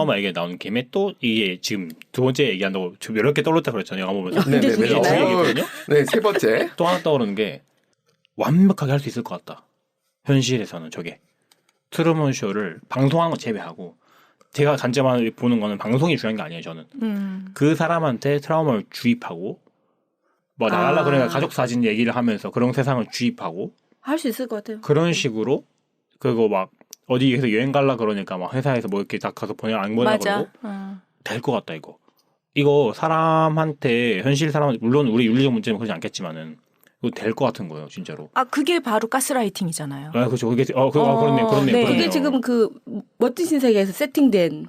트라우마 얘기 나오는 김에 또 이게 지금 두 번째 얘기한다고 좀 여러 개 떠올랐다 그랬잖아요. 영화 보면서. 네, 네, 네. 얘기거든요. 네, 세 번째. 또 하나 떠오르는 게 완벽하게 할 수 있을 것 같다. 현실에서는 저게 트루먼 쇼를 방송하는 거 제외하고 제가 관점을 보는 거는 방송이 중요한 게 아니에요. 저는 그 사람한테 트라우마를 주입하고 뭐 나갈라 그러니까 가족 사진 얘기를 하면서 그런 세상을 주입하고 할 수 있을 것 같아요. 그런 식으로 그리고 막 어디에서 여행 갈라 그러니까 막 회사에서 뭐 이렇게 딱 가서 보내 안 보내 그러고 될 것 같다 이거 사람한테 현실 사람 물론 우리 윤리적 문제는 그러지 않겠지만은 이거 될 것 같은 거예요 진짜로. 아 그게 바로 가스라이팅이잖아요. 아 그렇죠. 그게 그렇네요. 네. 그게 지금 그 멋진 신세계에서 세팅된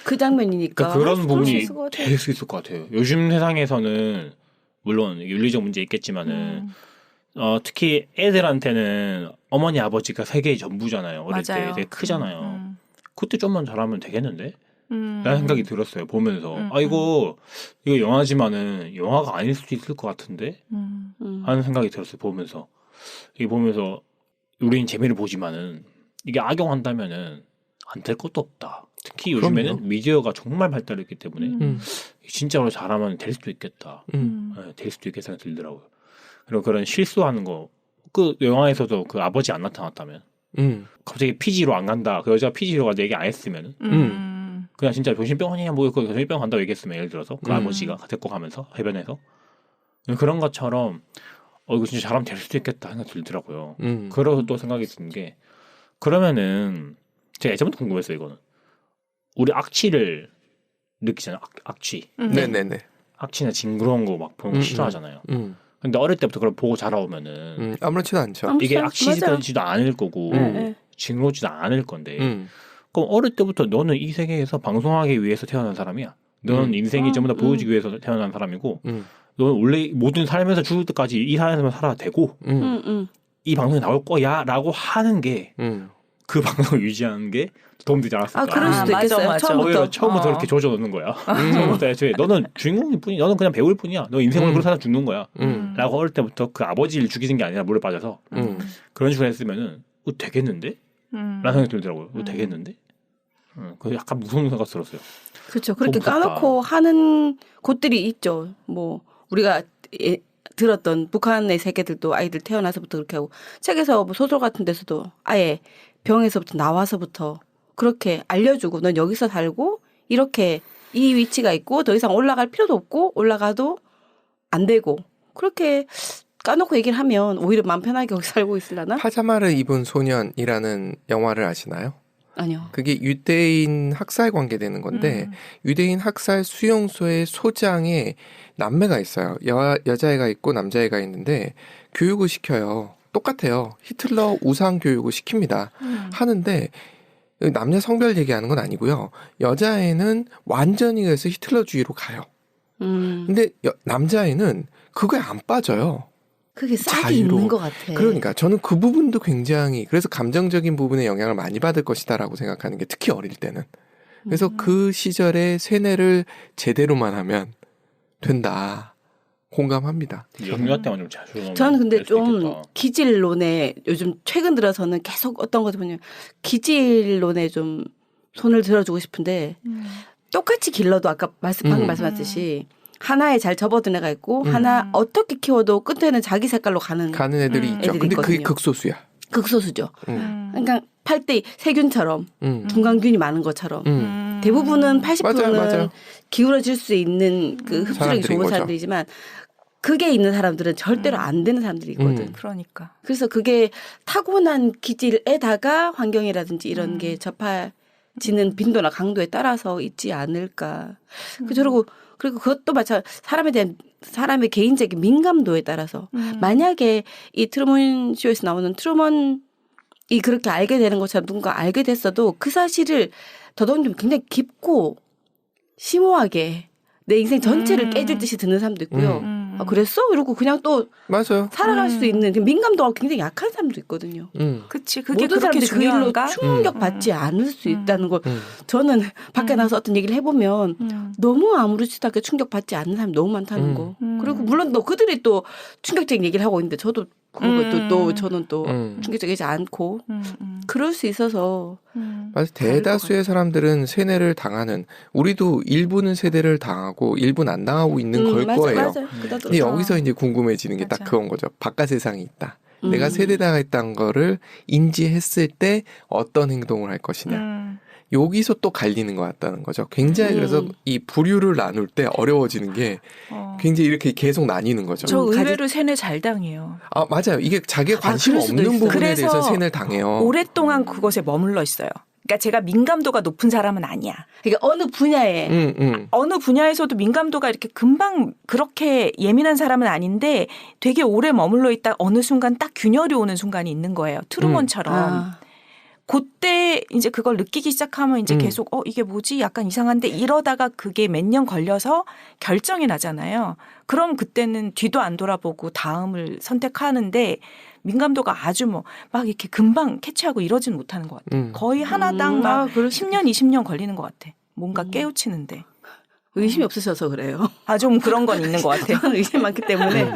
그 장면이니까 그러니까 그런 부분이 될 수 있을 것 같아요. 요즘 세상에서는 물론 윤리적 문제 있겠지만은 특히 애들한테는 어머니 아버지가 세계의 전부잖아요. 어릴 맞아요. 때 되게 크잖아요. 그때 좀만 잘하면 되겠는데? 라는 생각이 들었어요. 보면서 이거 영화지만은 영화가 아닐 수도 있을 것 같은데 하는 생각이 들었어요. 보면서 이게 보면서 우리는 재미를 보지만은 이게 악용한다면은 안 될 것도 없다. 특히 요즘에는 그럼요. 미디어가 정말 발달했기 때문에 진짜로 잘하면 될 수도 있겠다. 네, 될 수도 있겠다 생각이 들더라고요. 그리고 그런 실수하는 거 그 영화에서도 그 아버지 안 나타났다면 갑자기 PG로 안 간다. 그 여자가 PG로 가서 얘기 안 했으면은 그냥 진짜 정신병원이야 뭐 정신병원 간다고 얘기했으면 예를 들어서 그 아버지가 데리고 가면서 해변에서 그런 것처럼 이거 진짜 잘하면 될 수도 있겠다 생각이 들더라고요. 그러고 또 생각이 드는 게 그러면은 제가 예전부터 궁금했어요. 이거는 우리 악취를 느끼잖아요. 악취. 네네네. 악취나 징그러운 거 막 보는 거 싫어하잖아요. 근데 어릴 때부터 그걸 보고 자라오면은 아무렇지도 않죠. 이게 악취지도 않을 거고 징그럽지도 않을 건데 그럼 어릴 때부터 너는 이 세계에서 방송하기 위해서 태어난 사람이야. 너는 인생이 전부 다 보여주기 위해서 태어난 사람이고 너는 원래 모든 삶에서 죽을 때까지 이 사회에서만 살아야 되고 이 방송에 나올 거야 라고 하는 게 그 방송을 유지하는 게 도움되지 않았을까. 그럴 수도 있겠어요. 맞아. 처음부터 이렇게 조져 넣는 거야. 처음부터 애초에 너는 주인공일 뿐이야. 너는 그냥 배우일 뿐이야. 너 인생을 그렇게 살아 죽는 거야. 라고 어릴 때부터 그 아버지를 죽이는 게 아니라 물에 빠져서 그런 식으로 했으면은 되겠는데? 라는 생각이 들더라고요. 되겠는데? 그 약간 무서운 생각 들었어요. 그렇죠. 그렇게 무섭다. 까놓고 하는 곳들이 있죠. 뭐 우리가 들었던 북한의 세계들도 아이들 태어나서부터 그렇게 하고 책에서 뭐 소설 같은 데서도 아예 병에서부터 나와서부터 그렇게 알려주고 넌 여기서 살고 이렇게 이 위치가 있고 더 이상 올라갈 필요도 없고 올라가도 안 되고 그렇게 까놓고 얘기를 하면 오히려 마음 편하게 거기 살고 있으려나? 파자마를 입은 소년이라는 영화를 아시나요? 아니요. 그게 유대인 학살 관계되는 건데 유대인 학살 수용소의 소장에 남매가 있어요. 여자애가 있고 남자애가 있는데 교육을 시켜요. 똑같아요. 히틀러 우상 교육을 시킵니다. 하는데 남녀 성별 얘기하는 건 아니고요. 여자애는 완전히 그래서 히틀러주의로 가요. 근데 남자애는 그거에 안 빠져요. 그게 싹이 자유로. 있는 것 같아. 그러니까 저는 그 부분도 굉장히 그래서 감정적인 부분에 영향을 많이 받을 것이다라고 생각하는 게 특히 어릴 때는. 그래서 그 시절에 세뇌를 제대로만 하면 된다. 공감합니다. 영유아 때만 좀 자주. 저는 근데 좀 기질론에 요즘 최근 들어서는 계속 어떤 것을 보면 기질론에 좀 손을 들어주고 싶은데 똑같이 길러도 아까 방금 말씀하셨듯이 하나에 잘 접어든 애가 있고 하나 어떻게 키워도 끝에는 자기 색깔로 가는 애들이 있죠. 애들이 근데 그게 있거든요. 극소수야. 극소수죠. 그러니까 8대 세균처럼 중간균이 많은 것처럼 대부분은 80%는 맞아요. 기울어질 수 있는 그 흡수력이 좋은 거죠. 사람들이지만 그게 있는 사람들은 절대로 안 되는 사람들이 있거든. 그러니까. 그래서 그게 타고난 기질에다가 환경이라든지 이런 게 접해지는 빈도나 강도에 따라서 있지 않을까. 그리고 그것도 사람의 개인적인 민감도에 따라서 만약에 이 트루먼 쇼에서 나오는 트루먼이 그렇게 알게 되는 것처럼 누군가 알게 됐어도 그 사실을 더더욱이 굉장히 깊고 심오하게 내 인생 전체를 깨질 듯이 듣는 사람도 있고요. 아, 그랬어? 이러고 그냥 또 맞아요. 살아갈 수 있는 민감도가 굉장히 약한 사람도 있거든요. 그치. 그게 모든 그렇게 사람들이 그 일로 중요한가? 충격받지 않을 수 있다는 걸 저는 밖에 나서 어떤 얘기를 해보면 너무 아무렇지도 않게 충격받지 않는 사람이 너무 많다는 거. 그리고 물론 또 그들이 또 충격적인 얘기를 하고 있는데 저도 그것도 또 저는 또 충격적이지 않고 그럴 수 있어서 맞아. 대다수의 사람들은 세뇌를 당하는 우리도 일부는 세뇌를 당하고 일부는 안 당하고 있는 걸 맞아, 거예요. 맞아요. 근데 여기서 이제 궁금해지는 게 딱 그건 거죠. 바깥 세상이 있다. 내가 세뇌당했다는 거를 인지했을 때 어떤 행동을 할 것이냐. 여기서 또 갈리는 것 같다는 거죠. 굉장히 그래서 이 부류를 나눌 때 어려워지는 게 굉장히 이렇게 계속 나뉘는 거죠. 저 의외로 세뇌 잘 당해요. 아, 맞아요. 이게 자기가 관심 없는 부분에 대해서 세뇌를 당해요. 오랫동안 그것에 머물러 있어요. 그러니까 제가 민감도가 높은 사람은 아니야. 그러니까 어느 분야에 어느 분야에서도 민감도가 이렇게 금방 그렇게 예민한 사람은 아닌데 되게 오래 머물러 있다 어느 순간 딱 균열이 오는 순간이 있는 거예요. 트루먼처럼. 그때 이제 그걸 느끼기 시작하면 이제 계속 이게 뭐지? 약간 이상한데 이러다가 그게 몇 년 걸려서 결정이 나잖아요. 그럼 그때는 뒤도 안 돌아보고 다음을 선택하는데 민감도가 아주 막 이렇게 금방 캐치하고 이러지는 못하는 것 같아요. 거의 하나당 막 10년, 20년 걸리는 것 같아. 뭔가 깨우치는데. 의심이 없으셔서 그래요. 좀 그런 건 있는 것 같아요. 저는 의심이 많기 때문에.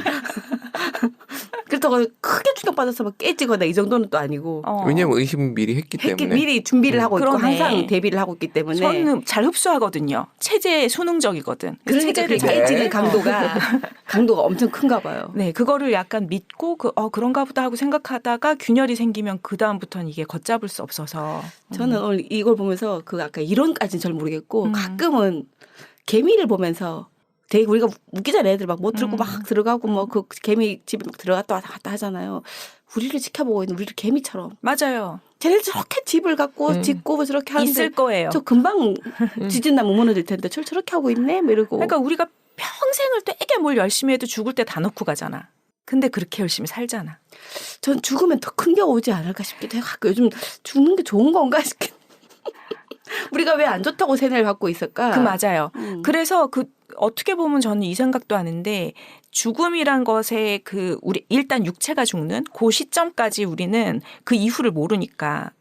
그렇다고 크게 충격받아서 막 깨지거나 이 정도는 또 아니고. 왜냐하면 의심을 미리 했기 때문에. 미리 준비를 하고 있고 그러네. 항상 대비를 하고 있기 때문에. 저는 잘 흡수하거든요. 체제에 수능적이거든. 그러니까 체제를 잘 깨지는 강도가 엄청 큰가 봐요. 네, 그거를 약간 믿고 그런가 보다 하고 생각하다가 균열이 생기면 그 다음부터는 이게 걷잡을 수 없어서. 저는 오늘 이걸 보면서 그 아까 이론까지는 잘 모르겠고 가끔은 개미를 보면서 되게 우리가 웃기잖아요. 애들 막 못 들고 막 들어가고 뭐 그 개미 집에 막 들어갔다 왔다 갔다 하잖아요. 우리를 지켜보고 있는 우리를 개미처럼. 맞아요. 쟤네들 저렇게 집을 갖고 짓고 저렇게 하는데 있을 거예요. 저 금방 지진나면 무너질 텐데 저렇게 하고 있네? 뭐 이러고. 그러니까 우리가 평생을 되게 뭘 열심히 해도 죽을 때 다 놓고 가잖아. 근데 그렇게 열심히 살잖아. 전 죽으면 더 큰 게 오지 않을까 싶기도 해요. 요즘 죽는 게 좋은 건가 싶긴. 우리가 왜 안 좋다고 세뇌를 받고 있을까? 그 맞아요. 그래서 어떻게 보면 저는 이 생각도 하는데 죽음이란 것에 우리 일단 육체가 죽는 그 시점까지 우리는 그 이후를 모르니까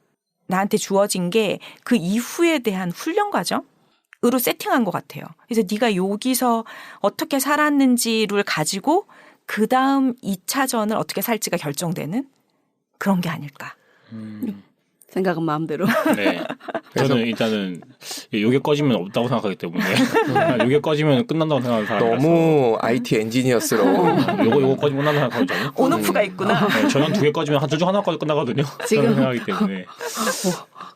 나한테 주어진 게 그 이후에 대한 훈련 과정으로 세팅한 것 같아요. 그래서 네가 여기서 어떻게 살았는지를 가지고 그 다음 2차전을 어떻게 살지가 결정되는 그런 게 아닐까. 생각은 마음대로. 네. 저는 일단은 요게 꺼지면 없다고 생각하기 때문에 요게 꺼지면 끝난다고 생각하는 사람이라서 너무 IT 엔지니어스러워. 요거 꺼지면 끝난다고 생각하거든요. 온오프가 있구나. 네, 저는 2개 꺼지면 둘 중 하나까지 끝나거든요. 저는 생각하기 때문에.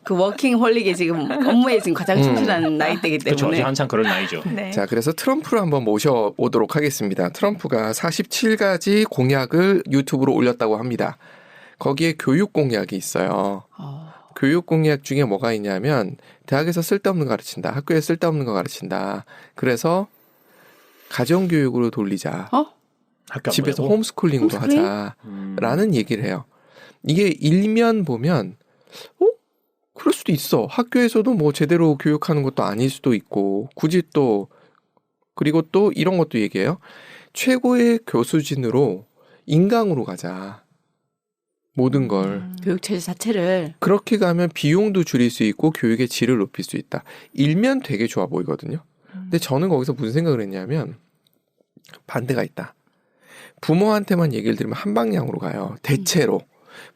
그 워킹홀릭에 지금 업무에 지금 가장 충실한 나이대이기 그렇죠. 때문에. 한창 그럴 나이죠. 네. 자, 그래서 트럼프를 한번 모셔보도록 하겠습니다. 트럼프가 47가지 공약을 유튜브로 올렸다고 합니다. 거기에 교육 공약이 있어요. 교육 공약 중에 뭐가 있냐면 대학에서 쓸데없는 거 가르친다. 학교에 쓸데없는 거 가르친다. 그래서 가정교육으로 돌리자. 집에서 홈스쿨링으로 하자라는 얘기를 해요. 이게 일면 보면 그럴 수도 있어. 학교에서도 뭐 제대로 교육하는 것도 아닐 수도 있고 굳이 또 그리고 또 이런 것도 얘기해요. 최고의 교수진으로 인강으로 가자. 모든 걸. 교육체제 자체를. 그렇게 가면 비용도 줄일 수 있고 교육의 질을 높일 수 있다. 일면 되게 좋아 보이거든요. 근데 저는 거기서 무슨 생각을 했냐면 반대가 있다. 부모한테만 얘기를 들으면 한 방향으로 가요. 대체로.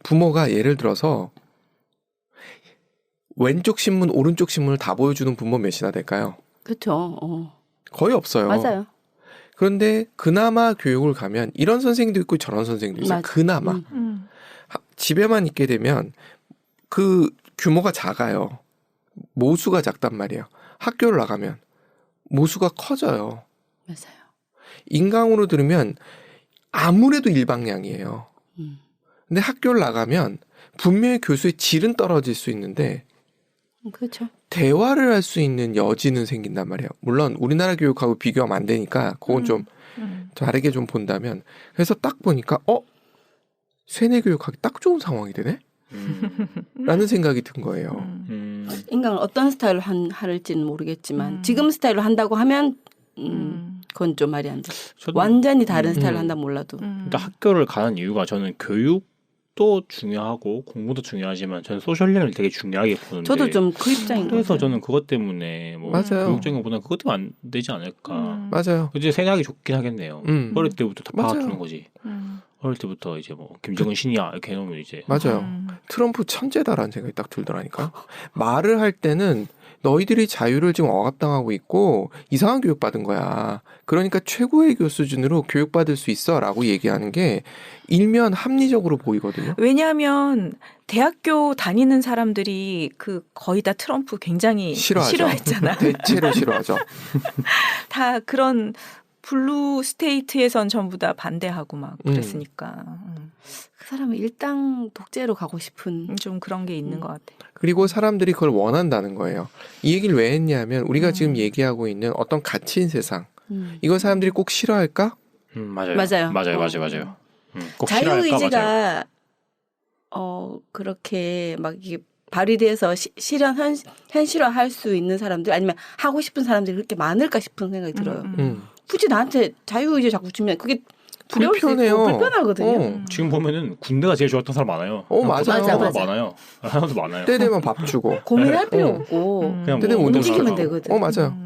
부모가 예를 들어서 왼쪽 신문, 오른쪽 신문을 다 보여주는 부모 몇이나 될까요? 그렇죠. 거의 없어요. 맞아요. 그런데 그나마 교육을 가면 이런 선생님도 있고 저런 선생님도 있어요. 맞아. 그나마. 집에만 있게 되면 그 규모가 작아요. 모수가 작단 말이에요. 학교를 나가면 모수가 커져요. 맞아요. 인강으로 들으면 아무래도 일방향이에요. 근데 학교를 나가면 분명히 교수의 질은 떨어질 수 있는데 그렇죠. 대화를 할 수 있는 여지는 생긴단 말이에요. 물론 우리나라 교육하고 비교하면 안 되니까 그건 좀 다르게 좀 본다면 그래서 딱 보니까 세뇌 교육하기 딱 좋은 상황이 되네? 라는 생각이 든 거예요. 인강을 어떤 스타일로 할지는 모르겠지만 지금 스타일로 한다고 하면 그건 좀 말이 안 돼. 완전히 다른 스타일로 한다면 몰라도. 그러니까 학교를 가는 이유가 저는 교육도 중요하고 공부도 중요하지만 저는 소셜링을 되게 중요하게 보는데 저도 좀 그 입장인 것 그래서 같아요. 저는 그것 때문에 뭐 맞아요. 교육적인 것보다는 그것 때문에 안 되지 않을까. 맞아요. 이제 생각이 좋긴 하겠네요. 어릴 때부터 다 맞아요. 박아주는 거지. 어릴 때부터 이제 뭐 김정은 신이야 이렇게 해놓으면 이제 맞아요. 트럼프 천재다라는 생각이 딱 들더라니까. 말을 할 때는 너희들이 자유를 지금 억압당하고 있고 이상한 교육받은 거야. 그러니까 최고의 교수 수준으로 교육받을 수 있어라고 얘기하는 게 일면 합리적으로 보이거든요. 왜냐하면 대학교 다니는 사람들이 그 거의 다 트럼프 굉장히 싫어했잖아. 대체로 싫어하죠. 다 그런 블루 스테이트에선 전부 다 반대하고 막 그랬으니까. 그 사람은 일당 독재로 가고 싶은 좀 그런 게 있는 것 같아. 그리고 사람들이 그걸 원한다는 거예요. 이 얘기를 왜 했냐면 우리가 지금 얘기하고 있는 어떤 가치인 세상. 이걸 사람들이 꼭 싫어할까? 맞아요. 꼭 자유의지가 그렇게 막 이게 발휘돼서 현실화할 수 있는 사람들 아니면 하고 싶은 사람들이 그렇게 많을까 싶은 생각이 들어요. 굳이 나한테 자유의지 자꾸 주면 그게 두려울 수 있고 불편하거든요. 지금 보면은 군대가 제일 좋았던 사람 많아요. 맞아요. 하나도 많아요. 때 되면 밥 주고 고민할 필요 없고 그냥 때 되면 움직이면 되거든. 맞아요.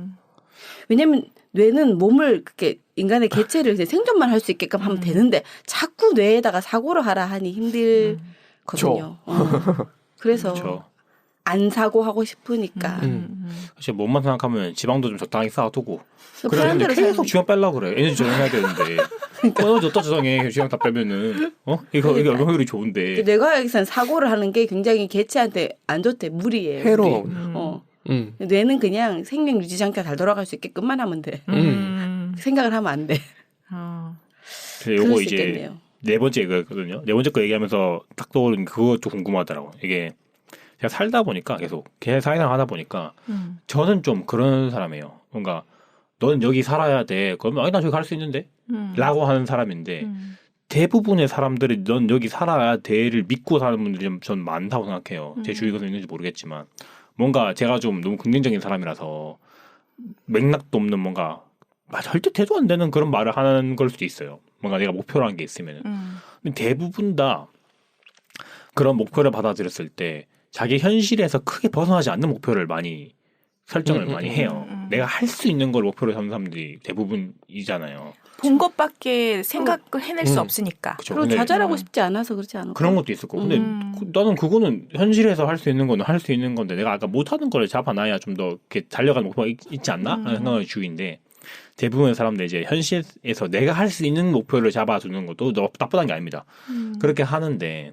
왜냐면 뇌는 몸을 그렇게 인간의 개체를 생존만 할 수 있게끔 하면 되는데 자꾸 뇌에다가 사고를 하라 하니 힘들거든요. 그래서 안 사고하고 싶으니까. 사실 몸만 생각하면 지방도 좀 적당히 쌓아두고 그래 계속 지방 빼려고 그래. 에너지 저장해야 되는데 에너지 어디다 저장해. 지방 다 빼면은 이거 얼마나 효율이 좋은데. 뇌과학에서는 사고를 하는 게 굉장히 개체한테 안 좋대. 무리예요. 해로운. 뇌는 그냥 생명 유지 장치가 잘 돌아갈 수 있게끔만 하면 돼. 생각을 하면 안 돼. 요거 이제 있겠네요. 네 번째 이거거든요. 네 번째 거 얘기하면서 딱 떠오른 그것도 궁금하더라고. 이게 제가 살다 보니까 계속 사회생활 하다 보니까 저는 좀 그런 사람이에요. 뭔가 너는 여기 살아야 돼. 그러면 나 저기 갈 수 있는데? 라고 하는 사람인데 대부분의 사람들이 넌 여기 살아야 돼를 믿고 사는 분들이 전 많다고 생각해요. 제 주위에서 있는지 모르겠지만 뭔가 제가 좀 너무 긍정적인 사람이라서 맥락도 없는 뭔가 절대 대도 안 되는 그런 말을 하는 걸 수도 있어요. 뭔가 내가 목표라는 게 있으면은. 근데 대부분 다 그런 목표를 받아들였을 때 자기 현실에서 크게 벗어나지 않는 목표를 많이 설정을 많이 해요. 내가 할 수 있는 걸 목표로 삼는 사람들이 대부분이잖아요. 본 것밖에 생각을 해낼 수 없으니까. 그쵸. 그리고 좌절하고 싶지 않아서 그렇지 않을까? 그런 것도 있었고. 근데 나는 그거는 현실에서 할 수 있는 거는 할 수 있는 건데 내가 아까 못하는 걸 잡아놔야 좀 더 이렇게 달려가는 목표가 있지 않나? 라는 생각을 주의인데 대부분의 사람들 이제 현실에서 내가 할 수 있는 목표를 잡아두는 것도 나쁘다는 게 아닙니다. 그렇게 하는데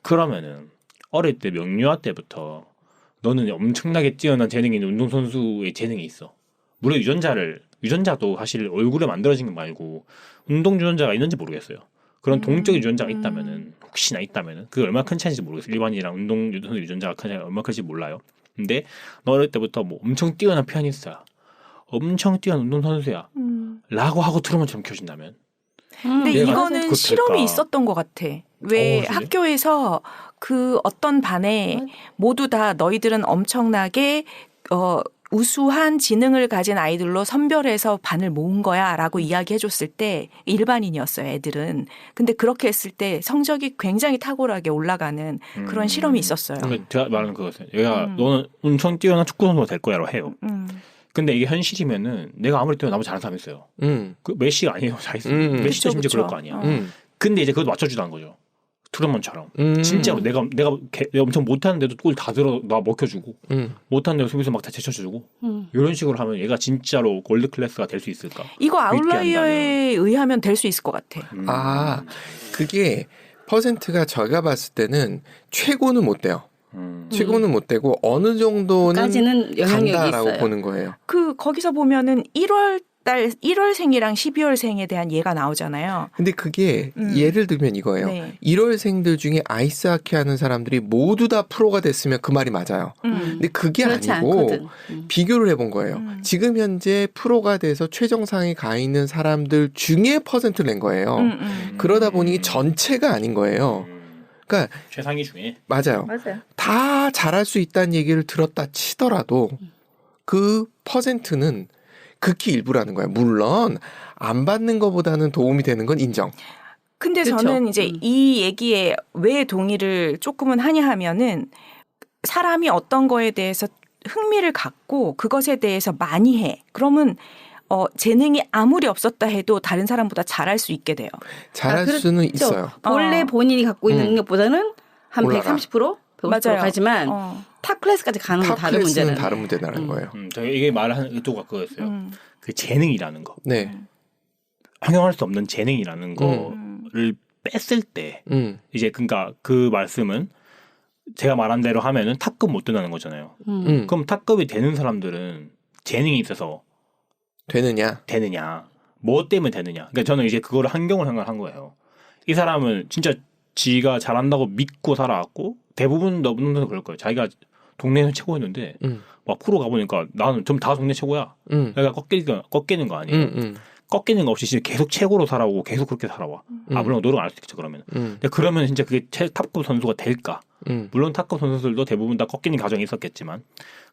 그러면은 어릴 때 명유아 때부터 너는 엄청나게 뛰어난 재능이 있는 운동선수의 재능이 있어. 물론 유전자도 사실 얼굴에 만들어진 거 말고 운동 유전자가 있는지 모르겠어요. 그런 동적인 유전자가 있다면은 혹시나 있다면은 그게 얼마나 큰 차이인지 모르겠어요. 일반인이랑 운동 유전자가 큰 차이가 얼마나 큰지 몰라요. 근데 너 어릴 때부터 뭐 엄청 뛰어난 피아니스트야. 엄청 뛰어난 운동선수야. 라고 하고 트루먼처럼 키워진다면. 근데 이거는 실험이 있었던 것 같아. 왜 학교에서 그 어떤 반에 모두 다 너희들은 엄청나게 우수한 지능을 가진 아이들로 선별해서 반을 모은 거야 라고 이야기해 줬을 때 일반인이었어요, 애들은. 근데 그렇게 했을 때 성적이 굉장히 탁월하게 올라가는 그런 실험이 있었어요. 제가 말하는 그거였어요. 얘가 너는 엄청 뛰어난 축구선수가 될 거야라고 해요. 근데 이게 현실이면은 내가 아무리 뛰어나면 잘하는 사람이 있어요. 그 메시가 아니에요. 메시도 심지어 그럴 거 아니야. 근데 이제 그것도 맞춰주다는 거죠. 트루먼처럼. 진짜로 내가 엄청 못하는데도 골 다 들어 나 먹혀주고 못하는데도 수비수 막 다 제쳐주고 이런 식으로 하면 얘가 진짜로 골드 클래스가 될 수 있을까? 이거 아웃라이어에 의하면 될 수 있을 것 같아. 그게 퍼센트가 제가 봤을 때는 최고는 못 돼요. 최고는 못 되고 어느 정도는 간다라고 보는 거예요. 거기서 보면은 1월생이랑 12월생에 대한 예가 나오잖아요. 근데 그게 예를 들면 이거예요. 1월생들 중에 아이스하키 하는 사람들이 모두 다 프로가 됐으면 그 말이 맞아요. 근데 그게 아니고 비교를 해본 거예요. 지금 현재 프로가 돼서 최정상에 가 있는 사람들 중에 퍼센트를 낸 거예요. 그러다 보니 전체가 아닌 거예요. 그러니까 최상위 중에 맞아요. 다 잘할 수 있다는 얘기를 들었다 치더라도 그 퍼센트는 극히 일부라는 거예요. 물론 안 받는 것보다는 도움이 되는 건 인정. 근데 그쵸? 저는 이제 이 얘기에 왜 동의를 조금은 하냐 하면은 사람이 어떤 거에 대해서 흥미를 갖고 그것에 대해서 많이 해. 그러면 재능이 아무리 없었다 해도 다른 사람보다 잘할 수 있게 돼요. 잘할 수는 있어요. 본래 본인이 갖고 있는 능력보다는 한 올라가. 130%? 150% 가지만 탑 클래스까지 가는 건 다른 문제는. 다른 문제라는 거예요. 저 이게 말하는 의도가 그거였어요. 그 재능이라는 거. 네. 형용할 수 없는 재능이라는 거를 뺐을 때 이제 그러니까 그 말씀은 제가 말한 대로 하면은 탑급 못 된다는 거잖아요. 그럼 탑급이 되는 사람들은 재능이 있어서 되느냐? 뭐 때문에 되느냐? 그러니까 저는 이제 그거를 환경을 생각한 거예요. 이 사람은 진짜 지가 잘한다고 믿고 살아왔고 대부분 너무나 그럴 거예요. 자기가 동네에서 최고였는데 막 프로 가보니까 나는 좀 다 동네 최고야. 내가 꺾이는 거 아니에요. 꺾이는 거 없이 진짜 계속 최고로 살아오고 계속 그렇게 살아와. 물론 노력 안 할 수 있겠죠 그러면. 근데 그러면 진짜 그게 탑급 선수가 될까? 물론 탑급 선수들도 대부분 다 꺾이는 과정이 있었겠지만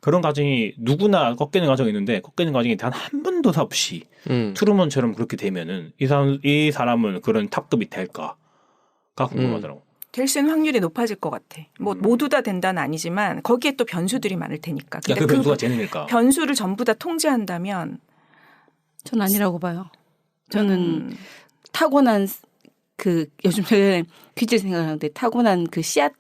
그런 과정이 누구나 꺾이는 과정이 있는데 꺾이는 과정이 단 한 번도 없이 트루먼처럼 그렇게 되면은 이 사람은 그런 탑급이 될까가 궁금하더라고. 될 수 있는 확률이 높아질 것 같아. 뭐 모두 다 된다는 아니지만 거기에 또 변수들이 많을 테니까. 근데 그 변수가 재능일까? 변수를 전부 다 통제한다면 전 아니라고 봐요. 저는 타고난 요즘 제가 퀴즈 생각하는데 타고난 그 씨앗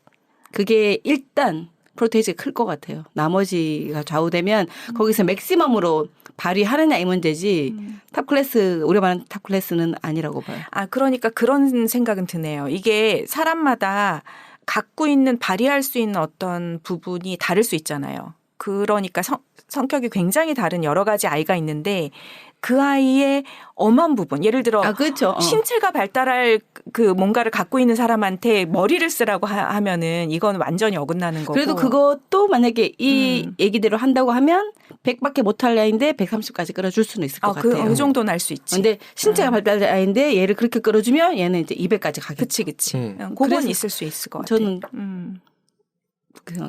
그게 일단 프로테이지가 클 것 같아요. 나머지가 좌우되면 거기서 맥시멈으로 발휘하느냐 이 문제지 탑 클래스 우리가 말하는 탑 클래스는 아니라고 봐요. 그러니까 그런 생각은 드네요. 이게 사람마다 갖고 있는 발휘할 수 있는 어떤 부분이 다를 수 있잖아요. 그러니까 성격이 굉장히 다른 여러 가지 아이가 있는데 그 아이의 엄한 부분 예를 들어 그렇죠. 신체가 발달할 그 뭔가를 갖고 있는 사람한테 머리를 쓰라고 하면은 이건 완전히 어긋나는 거고. 그래도 그것도 만약에 이 얘기대로 한다고 하면 100밖에 못할 아이인데 130까지 끌어줄 수는 있을 것 같아요. 그 정도는 할 수 있지. 근데 신체가 발달된 아이인데 얘를 그렇게 끌어주면 얘는 이제 200까지 가겠지. 그치. 그건 있을 수 있을 것 같아요. 저는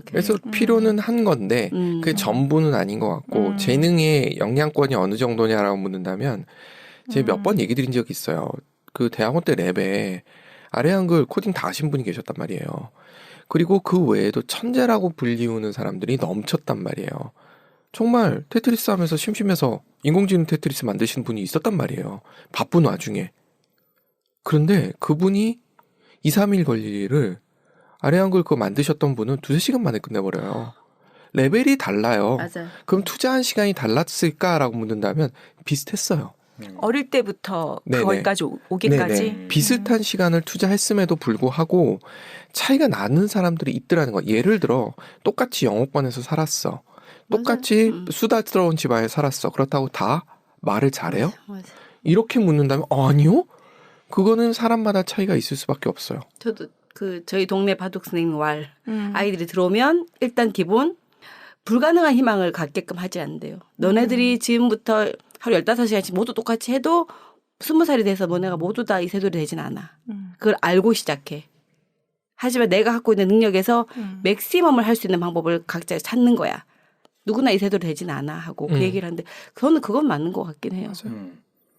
그래서 필요는 한 건데 그게 전부는 아닌 것 같고 재능의 영향권이 어느 정도냐라고 묻는다면 제가 몇 번 얘기 드린 적이 있어요. 그 대학원 때 랩에 아래 한글 코딩 다 하신 분이 계셨단 말이에요. 그리고 그 외에도 천재라고 불리우는 사람들이 넘쳤단 말이에요. 정말 테트리스 하면서 심심해서 인공지능 테트리스 만드시는 분이 있었단 말이에요. 바쁜 와중에. 그런데 그분이 2, 3일 걸릴 일을 아래 한글 그거 만드셨던 분은 2-3시간 만에 끝내버려요. 레벨이 달라요. 맞아요. 그럼 투자한 시간이 달랐을까라고 묻는다면 비슷했어요. 어릴 때부터 네네. 거기까지 오기까지. 네네. 비슷한 시간을 투자했음에도 불구하고 차이가 나는 사람들이 있더라는 거. 예를 들어 똑같이 영어권에서 살았어. 똑같이 수다스러운 집안에 살았어. 그렇다고 다 말을 잘해요? 맞아. 이렇게 묻는다면 아니요? 그거는 사람마다 차이가 있을 수밖에 없어요. 저도 저희 동네 바둑 선생님 아이들이 들어오면 일단 기본 불가능한 희망을 갖게끔 하지 않는데요. 너네들이 지금부터 하루 15시간씩 모두 똑같이 해도 20살이 돼서 너네가 모두 다 이세돌이 되진 않아. 그걸 알고 시작해. 하지만 내가 갖고 있는 능력에서 맥시멈을 할 수 있는 방법을 각자 찾는 거야. 누구나 이세돌이 되진 않아 하고 그 얘기를 하는데 저는 그건 맞는 것 같긴 해요.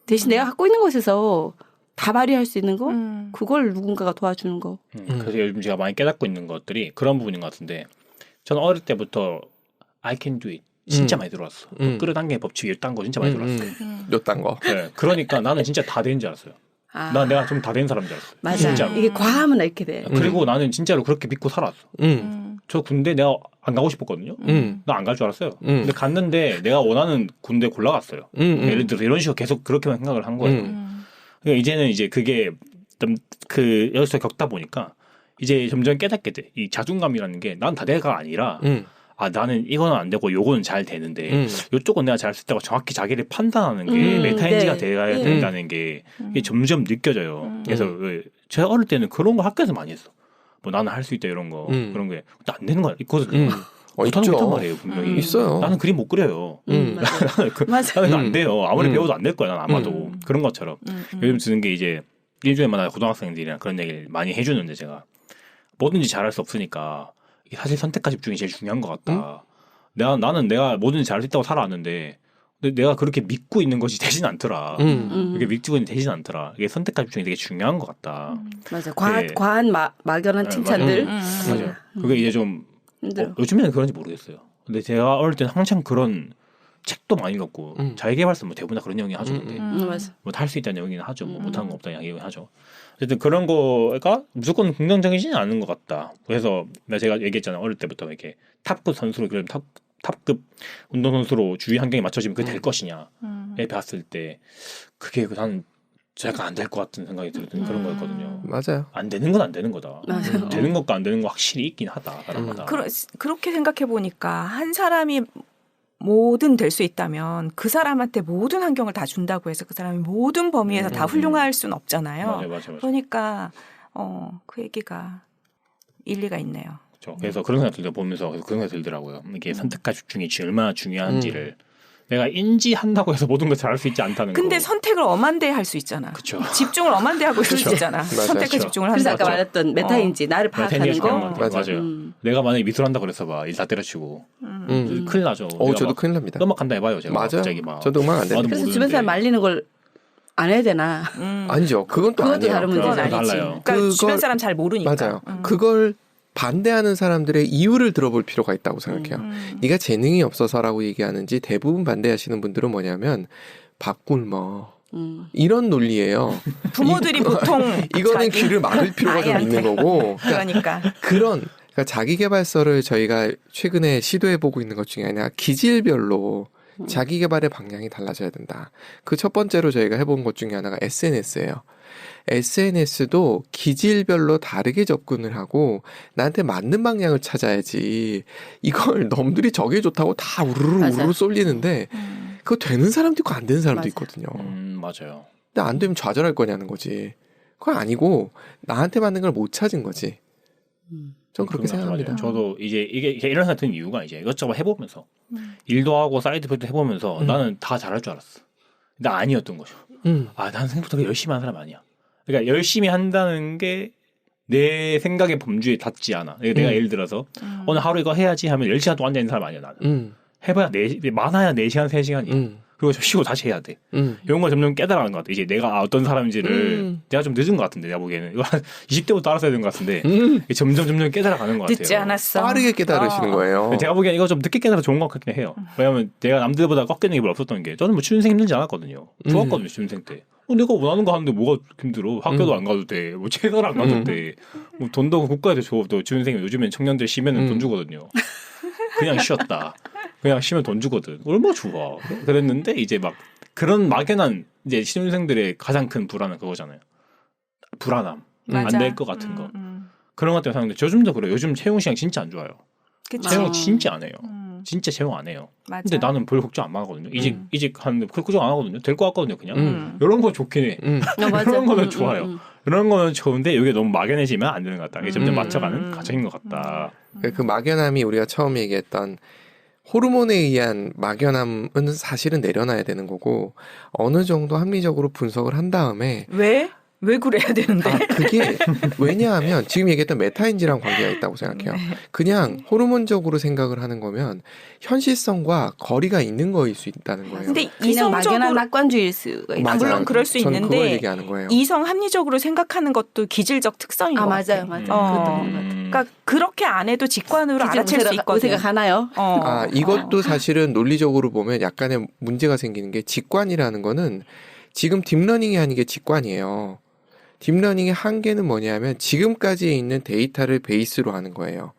대신 내가 갖고 있는 것에서 다 발휘할 수 있는 거? 그걸 누군가가 도와주는 거. 그래서 요즘 제가 많이 깨닫고 있는 것들이 그런 부분인 것 같은데 저는 어릴 때부터 I can do it 진짜 많이 들어왔어. 끌어당기는 법칙 이딴 거 진짜 많이 들어왔어요. 요딴 거. 네, 그러니까 나는 진짜 다 되는 줄 알았어요. 내가 좀 다 된 사람인 줄 알았어요. 맞아. 진짜로. 이게 과하면 이렇게 돼. 그리고 나는 진짜로 그렇게 믿고 살았어. 저 군대 내가 안 가고 싶었거든요. 나 안 갈 줄 알았어요. 근데 갔는데 내가 원하는 군대 골라갔어요. 예를 들어서 이런 식으로 계속 그렇게만 생각을 한 거예요. 그러니까 이제는 이제 그게 좀 여기서 겪다 보니까 이제 점점 깨닫게 돼. 이 자존감이라는 게 난 다 내가 아니라 나는 이거는 안 되고 요거는 잘 되는데 요쪽은 내가 잘 쓸 때가 정확히 자기를 판단하는 게 메타인지가 돼야 된다는 게 이게 점점 느껴져요. 그래서 제가 어릴 때는 그런 거 학교에서 많이 했어. 뭐 나는 할 수 있다 이런 거 그런 게 안 되는 거야. 이거는 못하는 거 말이에요 분명히. 있어요. 나는 그림 못 그려요. 맞아. 나는 안 돼요. 아무리 배워도 안 될 거야. 난 아마도 그런 것처럼 요즘 드는 게 이제 일주일마다 고등학생들이랑 그런 얘기를 많이 해주는데 제가 뭐든지 잘할 수 없으니까 사실 선택과 집중이 제일 중요한 것 같다. 나는 내가 뭐든지 잘할 수 있다고 살아왔는데 근데 내가 그렇게 믿고 있는 것이 되진 않더라. 그게 믿고 있는 되진 않더라. 이게 선택과 집중이 되게 중요한 것 같다. 맞아. 과한 막연한 칭찬들. 맞아요. 그게 이제 좀 요즘에는 그런지 모르겠어요. 근데 제가 어릴 때는 항상 그런 책도 많이 읽었고 자기계발서 뭐 대부분 다 그런 내용이 하죠. 근데 맞아. 뭐 할 수 있다는 얘기는 하죠. 뭐 못하는 거 없다는 얘기는 하죠. 어쨌든 그런 거가 무조건 긍정적이지는 않은 것 같다. 그래서 제가 얘기했잖아요. 어릴 때부터 이렇게 탑급 선수로 그럼 탑급 운동 선수로 주위 환경에 맞춰지면 그게 될 것이냐에 봤을 때 그게 난 약간 안 될 것 같은 생각이 들던 그런 거였거든요. 맞아요. 안 되는 건 안 되는 거다. 맞아요. 되는 것과 안 되는 거 확실히 있긴 하다. 사람마다. 그렇게 생각해 보니까 한 사람이 뭐든 될 수 있다면 그 사람한테 모든 환경을 다 준다고 해서 그 사람이 모든 범위에서 다 훌륭할 수는 없잖아요. 맞아요. 그러니까 그 얘기가 일리가 있네요. 그렇죠. 그래서 그런 생각 보면서 그런 생각 들더라고요. 이게 선택과 집중이 얼마나 중요한지를 내가 인지한다고 해서 모든 걸 잘할 수 있지 않다는 거. 근데 선택을 엄한데 할 수 있잖아. 그쵸. 집중을 엄한데 하고 있을 수 있잖아. 선택과 집중을 하는 그래서 아까 거. 말했던 메타인지 나를 파악하는 거. 맞아요. 내가 만약에 미술한다 그래서 봐 일 다 때려치고 큰일 나죠. 저도 큰일 납니다. 음악 한다 해봐요. 제가 맞아요. 갑자기 막. 저도 음악 안 돼요. 그래서 주변 사람 말리는 걸 안 해야 되나? 아니죠. 그건 또 그것도 아니에요. 다른 문제는 그건 아니지. 달라요. 그러니까 주변 사람 잘 모르니까. 맞아요. 그걸 반대하는 사람들의 이유를 들어볼 필요가 있다고 생각해요. 네가 재능이 없어서라고 얘기하는지 대부분 반대하시는 분들은 뭐냐면 밥 굶어. 이런 논리예요. 부모들이 보통 이거는 귀를 막을 필요가 좀 있는 거고. 그러니까 그러니까 자기계발서를 저희가 최근에 시도해보고 있는 것 중에 하나 기질별로 자기계발의 방향이 달라져야 된다. 그 첫 번째로 저희가 해본 것 중에 하나가 SNS예요. SNS도 기질별로 다르게 접근을 하고 나한테 맞는 방향을 찾아야지 이걸 놈들이 저게 좋다고 다 우르르 쏠리는데 그거 되는 사람도 있고 안 되는 사람도 있거든요. 맞아요. 근데 안 되면 좌절할 거냐는 거지. 그건 아니고 나한테 맞는 걸 못 찾은 거지. 전 그렇게 생각합니다. 저도 이제 이게 이런 생각 든 이유가 이제 이것저것 해보면서 일도 하고 사이드 프로젝트 해보면서 나는 다 잘할 줄 알았어. 근데 아니었던 거죠. 나는 생각보다 열심히 하는 사람 아니야. 그러니까 열심히 한다는 게 내 생각의 범주에 닿지 않아. 내가 예를 들어서 오늘 하루 이거 해야지 하면 10시간 동안 앉아있는 사람 아니야 나는. 해봐야 많아야 4시간 3시간이야. 그리고 쉬고 다시 해야 돼. 이런 걸 점점 깨달아가는 것 같아. 이제 내가 어떤 사람인지를 내가 좀 늦은 것 같은데 내가 보기에는 이거 한 20대부터 알았어야 되는 것 같은데 점점 깨달아가는 것 같아요. 늦지 않았어. 빠르게 깨달으시는 거예요. 제가 보기엔 이거 좀 늦게 깨달아 좋은 것 같긴 해요. 왜냐면 내가 남들보다 꺾이는 게 별로 없었던 게 저는 뭐 취준생 힘들지 않았거든요. 좋았거든요 취준생 때. 내가 원하는 거 하는데 뭐가 힘들어? 학교도 안 가도 돼. 뭐 체가를 안 가도 돼. 뭐 돈도 국가에서 줘. 또 취준생이 요즘엔 청년들 쉬면은 돈 주거든요. 그냥 쉬었다. 그냥 쉬면 돈 주거든. 얼마나 좋아. 그랬는데 이제 막 그런 막연한 이제 취준생들의 가장 큰 불안은 그거잖아요. 불안함. 안 될 것 같은 거. 그런 것 때문에 사는데 요즘도 그래요. 요즘 채용 시장 진짜 안 좋아요. 그치. 채용 진짜 안 해요. 진짜 채용 안 해요. 맞아. 근데 나는 별 걱정 안 하거든요. 이직 하는데 걱정 안 하거든요. 될 것 같거든요. 그냥 이런 거 좋긴 해. 이런 거는 좋아요. 이런 거는 좋은데 이게 너무 막연해지면 안 되는 것 같다. 이게 점점 맞춰가는 과정인 것 같다. 그 막연함이 우리가 처음 얘기했던 호르몬에 의한 막연함은 사실은 내려놔야 되는 거고 어느 정도 합리적으로 분석을 한 다음에 왜 그래야 되는데? 그게 왜냐하면 지금 얘기했던 메타인지랑 관계가 있다고 생각해요. 그냥 호르몬적으로 생각을 하는 거면 현실성과 거리가 있는 거일 수 있다는 거예요. 근데 그냥 막연한 이성적으로 낙관주의일 수가 있다. 물론 그럴 수 저는 있는데 그걸 얘기하는 거예요. 이성 합리적으로 생각하는 것도 기질적 특성인 것 같아요. 맞아요. 그러니까 그렇게 안 해도 직관으로 알아챌 수 있거든요. 우세가 가나요? 이것도 사실은 논리적으로 보면 약간의 문제가 생기는 게 직관이라는 거는 지금 딥러닝이 하는 게 직관이에요. 딥러닝의 한계는 뭐냐면 지금까지에 있는 데이터를 베이스로 하는 거예요.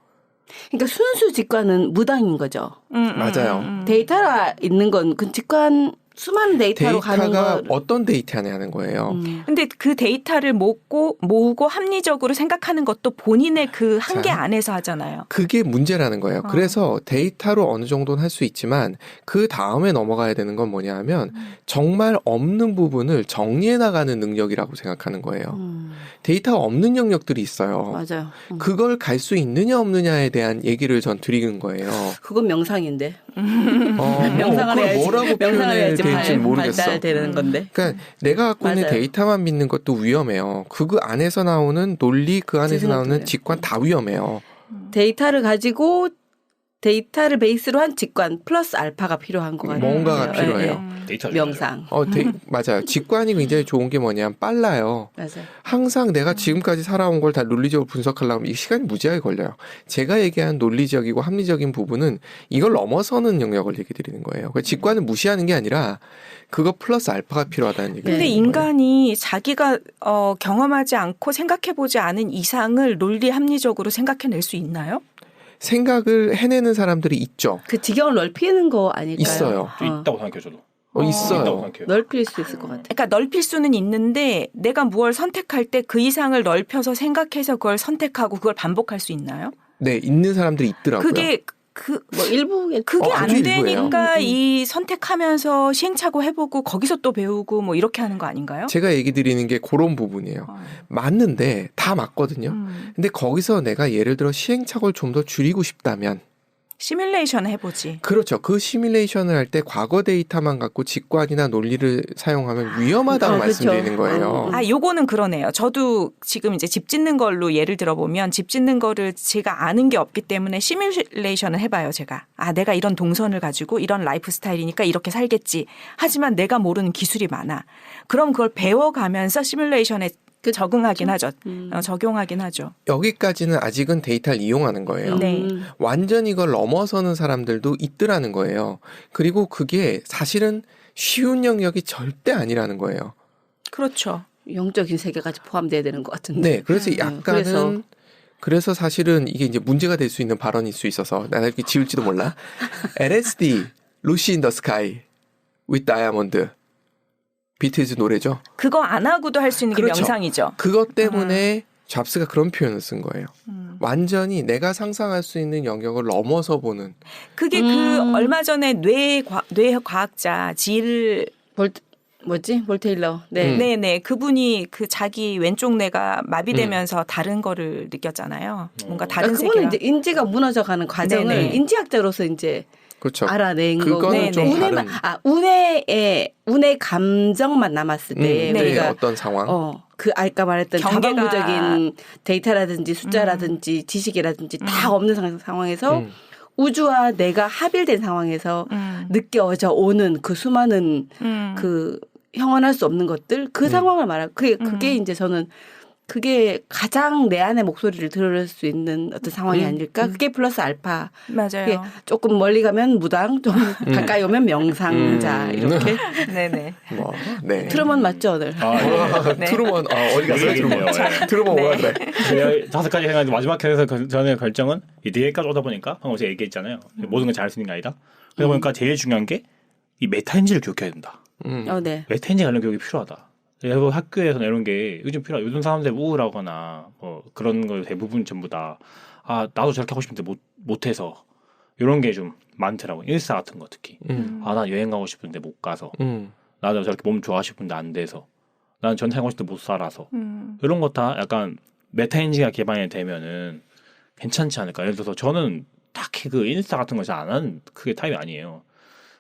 그러니까 순수 직관은 무당인 거죠. 맞아요. 데이터가 있는 건 그 직관 수많은 데이터로 가는 데이터가 거. 어떤 데이터냐는 거예요. 근데 그 데이터를 모으고 합리적으로 생각하는 것도 본인의 그 한계 안에서 하잖아요. 그게 문제라는 거예요. 그래서 데이터로 어느 정도는 할 수 있지만 그 다음에 넘어가야 되는 건 뭐냐 하면 정말 없는 부분을 정리해 나가는 능력이라고 생각하는 거예요. 데이터가 없는 영역들이 있어요. 맞아요. 그걸 갈 수 있느냐 없느냐에 대한 얘기를 전 드리는 거예요. 그건 명상인데. 명상을 해야지. 뭐라고 표현해야 될지는 모르겠어. 발달되는 건데. 그러니까 내가 갖고 있는 맞아요. 데이터만 믿는 것도 위험해요. 그 안에서 나오는 논리, 그 안에서 나오는 그래요. 직관 다 위험해요. 데이터를 가지고 데이터를 베이스로 한 직관 플러스 알파가 필요한 것 같아요. 뭔가가 필요해요. 데이터를 명상. 맞아요. 직관이 굉장히 좋은 게 뭐냐면 빨라요. 맞아요. 항상 내가 지금까지 살아온 걸 다 논리적으로 분석하려면 이 시간이 무지하게 걸려요. 제가 얘기한 논리적이고 합리적인 부분은 이걸 넘어서는 영역을 얘기 드리는 거예요. 직관을 무시하는 게 아니라 그거 플러스 알파가 필요하다는 얘기예요. 근데 인간이 자기가 경험하지 않고 생각해보지 않은 이상을 논리 합리적으로 생각해낼 수 있나요? 생각을 해내는 사람들이 있죠. 그 지경을 넓히는 거 아닐까요? 있어요. 좀 있다고 생각해요, 저도. 있어요. 있다고 생각해요. 넓힐 수 있을 것 같아요. 그러니까 넓힐 수는 있는데 내가 무엇을 선택할 때 그 이상을 넓혀서 생각해서 그걸 선택하고 그걸 반복할 수 있나요? 네, 있는 사람들이 있더라고요. 그게 뭐 일부에 그게 안 아주 일부예요. 되니까 이 선택하면서 시행착오 해보고 거기서 또 배우고 뭐 이렇게 하는 거 아닌가요? 제가 얘기 드리는 게 그런 부분이에요. 맞는데 다 맞거든요. 근데 거기서 내가 예를 들어 시행착오를 좀 더 줄이고 싶다면 시뮬레이션 해보지. 그렇죠. 그 시뮬레이션을 할 때 과거 데이터만 갖고 직관이나 논리를 사용하면 위험하다고 그렇죠. 말씀드리는 거예요. 요거는 그러네요. 저도 지금 이제 집 짓는 걸로 예를 들어보면 집 짓는 거를 제가 아는 게 없기 때문에 시뮬레이션을 해봐요, 제가. 내가 이런 동선을 가지고 이런 라이프 스타일이니까 이렇게 살겠지. 하지만 내가 모르는 기술이 많아. 그럼 그걸 배워가면서 시뮬레이션에 적응하긴 하죠. 적용하긴 하죠. 여기까지는 아직은 데이터를 이용하는 거예요. 네. 완전히 이걸 넘어서는 사람들도 있더라는 거예요. 그리고 그게 사실은 쉬운 영역이 절대 아니라는 거예요. 그렇죠. 영적인 세계까지 포함돼야 되는 것 같은데. 네, 그래서 약간은 그래서 사실은 이게 이제 문제가 될 수 있는 발언일 수 있어서 나는 이렇게 지울지도 몰라. LSD, 루시 인 더 스카이, with 다이아몬드. 비틀즈 노래죠. 그거 안 하고도 할 수 있는 게 그렇죠. 명상이죠. 그것 때문에 잡스가 그런 표현을 쓴 거예요. 완전히 내가 상상할 수 있는 영역을 넘어서 보는. 그게 그 얼마 전에 뇌과학자 질 볼테일러. 네. 네네. 그분이 그 자기 왼쪽 뇌가 마비되면서 다른 거를 느꼈잖아요. 뭔가 다른 그거는 세계가. 이제 인지가 무너져가는 과정을 네네. 인지학자로서 이제 그렇죠. 알아낸 거고. 그거는 좀 운해만, 운의 감정만 남았을 때 네, 우리가 어떤 상황? 그 아까 말했던 경계가- 다방구적인 데이터라든지 숫자라든지 지식이라든지 다 없는 상황에서 우주와 내가 합일된 상황에서 느껴져 오는 그 수많은 그 형언할 수 없는 것들 그 상황을 말하고 그게 이제 저는 그게 가장 내 안의 목소리를 들을 수 있는 어떤 상황이 아닐까? 그게 플러스 알파. 그게 맞아요. 조금 멀리 가면 무당, 좀 가까이 오면 명상자 이렇게. 네네. 뭐, 네. 트루먼 맞죠 오늘? 네. 트루먼 어디 갔어요? 트루먼. 트루먼 뭐라 그래? 5가지 생각인데 마지막 회에서 전에 결정은 이 뒤에까지 오다 보니까 방금 제가 얘기했잖아요. 모든 걸 잘할 수 있는 게 아니다. 그러다 보니까 제일 중요한 게 이 메타인지를 교육해야 된다. 네. 메타인지 관련 교육이 필요하다. 그리고 학교에서는 이런 게 요즘 필요하. 요즘 사람들 우울하거나 뭐 그런 거 대부분 전부 다 나도 저렇게 하고 싶은데 못해서 이런 게 좀 많더라고. 일사 같은 거 특히. 나 여행 가고 싶은데 못 가서. 나도 저렇게 몸 좋아하고 싶은데 안 돼서. 나는 전세 하고 싶은데 못 살아서. 이런 거 다 약간 메타인지가 개방이 되면은 괜찮지 않을까. 예를 들어서 저는 딱히 그 인스타 같은 거 잘 안 하는 그게 타입이 아니에요.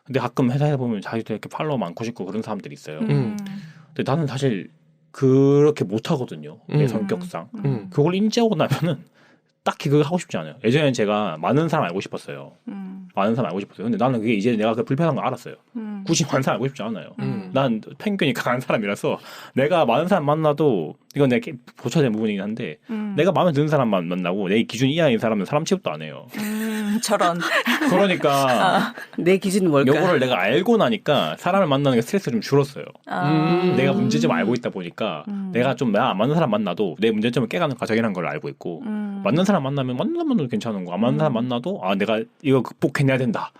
근데 가끔 회사에 보면 자기도 이렇게 팔로워 많고 싶고 그런 사람들이 있어요. 근데 나는 사실 그렇게 못 하거든요. 내 성격상. 그걸 인지하고 나면은 딱히 그거 하고 싶지 않아요. 예전에는 제가 많은 사람 알고 싶었어요. 많은 사람 알고 싶었어요. 근데 나는 그게 이제 내가 그 불편한 걸 알았어요. 굳이 많은 사람 알고 싶지 않아요. 난 편견이 강한 사람이라서 내가 많은 사람 만나도 이건 내가 고쳐야 부분이긴 한데 내가 마음에 드는 사람만 만나고 내 기준 이하인 사람은 사람 취급도 안 해요. 저런. 그러니까 내 기준이 뭘까? 요거를 내가 알고 나니까 사람을 만나는 게 스트레스가 좀 줄었어요. 내가 문제점을 알고 있다 보니까 내가 좀 안 맞는 사람 만나도 내 문제점을 깨가는 과정이라는 걸 알고 있고 맞는 사람 만나면 맞는 사람 만나도 괜찮은 거 안 맞는 사람 만나도 내가 이거 극복해내야 된다.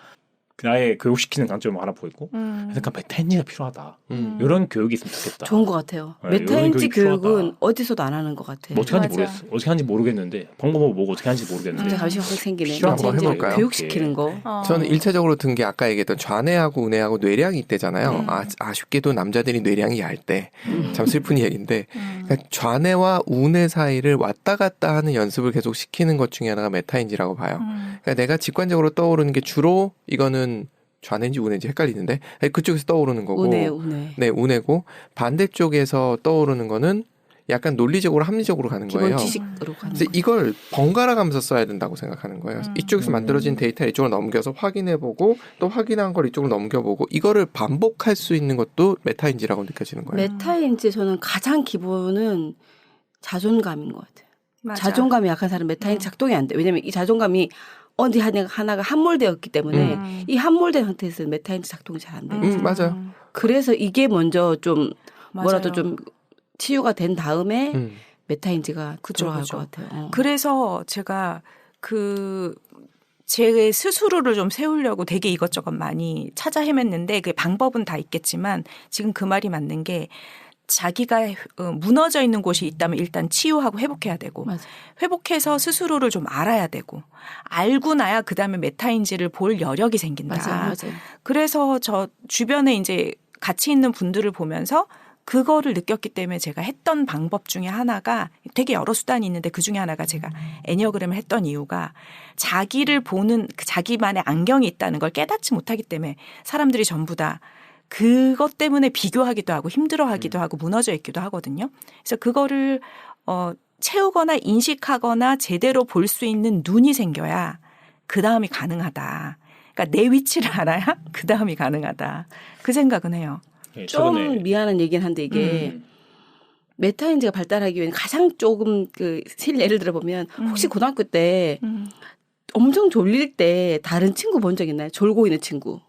나의 교육시키는 강점을 알아보고 있고 그러니까 메타인지가 필요하다. 이런 교육이 있으면 좋겠다. 좋은 것 같아요. 네, 메타인지 이런 교육이 교육은 필요하다. 어디서도 안 하는 것 같아요. 뭐 어떻게 하는지 맞아. 모르겠어. 어떻게 하는지 모르겠는데 방법은 뭐고 어떻게 하는지 모르겠는데 갑자기 관심 확 생기네. 필요한 거 메타인지 해볼까요? 교육시키는 거. 저는 1차적으로 든 게 아까 얘기했던 좌뇌하고 우뇌하고 뇌량이 있대잖아요. 아쉽게도 남자들이 뇌량이 얇대. 참 슬픈 얘기인데 그러니까 좌뇌와 우뇌 사이를 왔다 갔다 하는 연습을 계속 시키는 것 중에 하나가 메타인지라고 봐요. 그러니까 내가 직관적으로 떠오르는 게 주로 이거는 좌뇌인지 우뇌인지 헷갈리는데 그쪽에서 떠오르는 거고 우뇌. 네, 우뇌고 반대쪽에서 떠오르는 거는 약간 논리적으로 합리적으로 가는 거예요. 기본 지식으로 가는 그래서 거예요. 이걸 번갈아 가면서 써야 된다고 생각하는 거예요. 이쪽에서 만들어진 데이터를 이쪽으로 넘겨서 확인해보고 또 확인한 걸 이쪽으로 넘겨보고 이거를 반복할 수 있는 것도 메타인지라고 느껴지는 거예요. 메타인지 저는 가장 기본은 자존감인 것 같아요. 맞아. 자존감이 약한 사람 메타인지 작동이 안 돼. 왜냐면 이 자존감이 어디 하나가 함몰되었기 때문에 이 함몰된 상태에서는 메타인지 작동이 잘 안 돼요. 맞아요. 그래서 이게 먼저 좀 뭐라도 맞아요. 좀 치유가 된 다음에 메타인지가 그죠, 들어갈 그죠. 것 같아요. 그래서 제가 제 스스로를 좀 세우려고 되게 이것저것 많이 찾아 헤맸는데 그 방법은 다 있겠지만 지금 그 말이 맞는 게 자기가 무너져 있는 곳이 있다면 일단 치유하고 회복해야 되고 맞아요. 회복해서 스스로를 좀 알아야 되고 알고 나야 그다음에 메타인지를 볼 여력이 생긴다. 맞아요. 그래서 저 주변에 이제 같이 있는 분들을 보면서 그거를 느꼈기 때문에 제가 했던 방법 중에 하나가 되게 여러 수단이 있는데 그 중에 하나가 제가 애니어그램을 했던 이유가 자기를 보는 자기만의 안경이 있다는 걸 깨닫지 못하기 때문에 사람들이 전부 다 그것 때문에 비교하기도 하고 힘들어하기도 하고 무너져 있기도 하거든요. 그래서 그거를 채우거나 인식하거나 제대로 볼 수 있는 눈이 생겨야 그다음이 가능하다. 그러니까 내 위치를 알아야 그다음이 가능하다. 그 생각은 해요. 예, 좀 최근에 미안한 얘기는 한데 이게 메타인지가 발달하기 위해 가장 조금 예를 들어보면 혹시 고등학교 때 엄청 졸릴 때 다른 친구 본 적 있나요? 졸고 있는 친구.